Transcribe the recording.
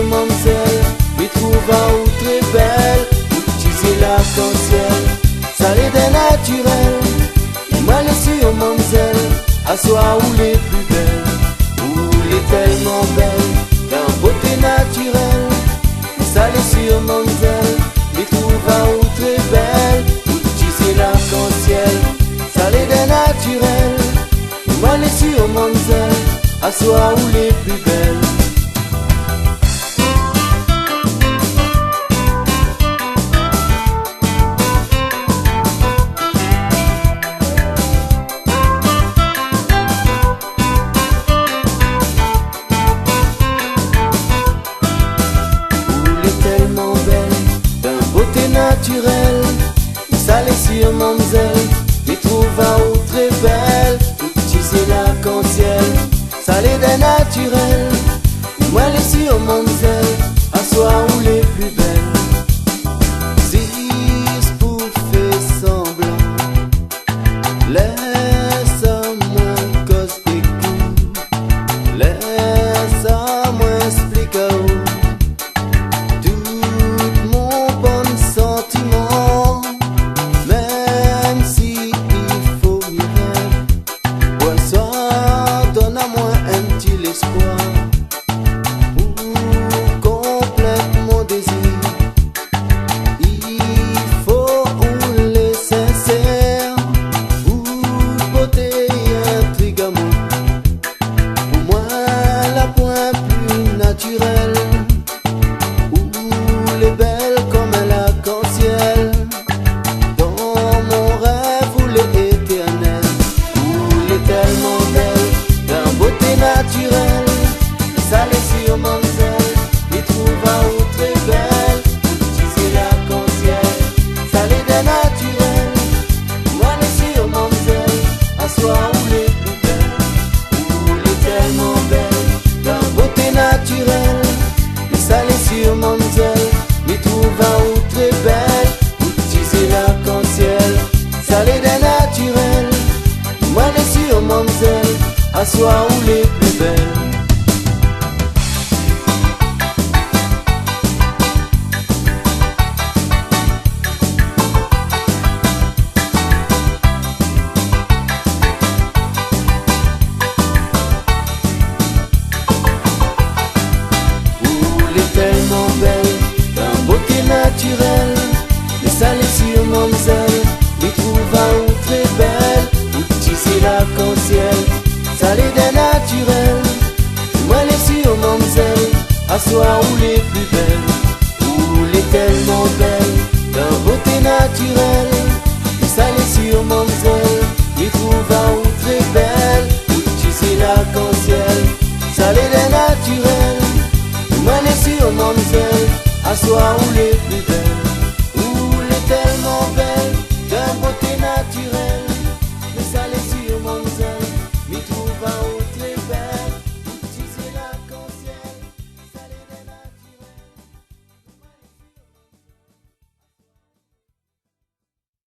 mademoiselle, m'y trouve ou très belle, ou utiliser l'arc-en-ciel, ça l'est naturel. Et moi les sur mademoiselle, à soi où les plus belles, où les tellement belle, d'un beauté naturelle. Ça l'est sur mademoiselle, m'y trouve ou très belle, ou utiliser l'arc-en-ciel, ça l'est naturel. Et moi les sur mademoiselle, à soi où les plus belles. Ça les sur mademoiselle, m'y trouve ou très belle, utiliser l'arc-en-ciel, ça les des naturel. Moi les sur mademoiselle, à soi où les plus belles. Si pour faire semblant, laisse-moi cause et coup, laisse-moi expliquer tout mon bon sentiment. Pour complète mon désir, il faut les sincères, pour beauté et intrigue amour. Pour moi la point plus naturelle, où les belles comme l'arc-en-ciel, dans mon rêve où les éternels, où les tellement belles, d'un beauté naturelle. Ça les sur mademoiselle, m'y trouve ou très belle, utiliser l'arc-en-ciel, ça les des naturel. Moi les sur mademoiselle, à soi où les plus belles, où les tellement belles, d'un beauté naturelle. Et ça les sur mademoiselle, m'y trouve ou très belle, utiliser l'arc-en-ciel, ça les des naturel. Moi les sur mademoiselle, à soi où les plus belles. Tellement belle, d'un beauté naturelle. Et ça les sur mademoiselle, m'y trouve ou très belle, utiliser l'arc-en-ciel, ça les des naturel. Moi les sur mademoiselle, à soi où les plus belles, où les tellement belles, d'un beauté naturelle. Et ça les sur mademoiselle, m'y trouve ou très belle, utiliser l'arc-en-ciel, ça les des naturel. Moi les sur mademoiselle, à soi où les plus belles, où les tellement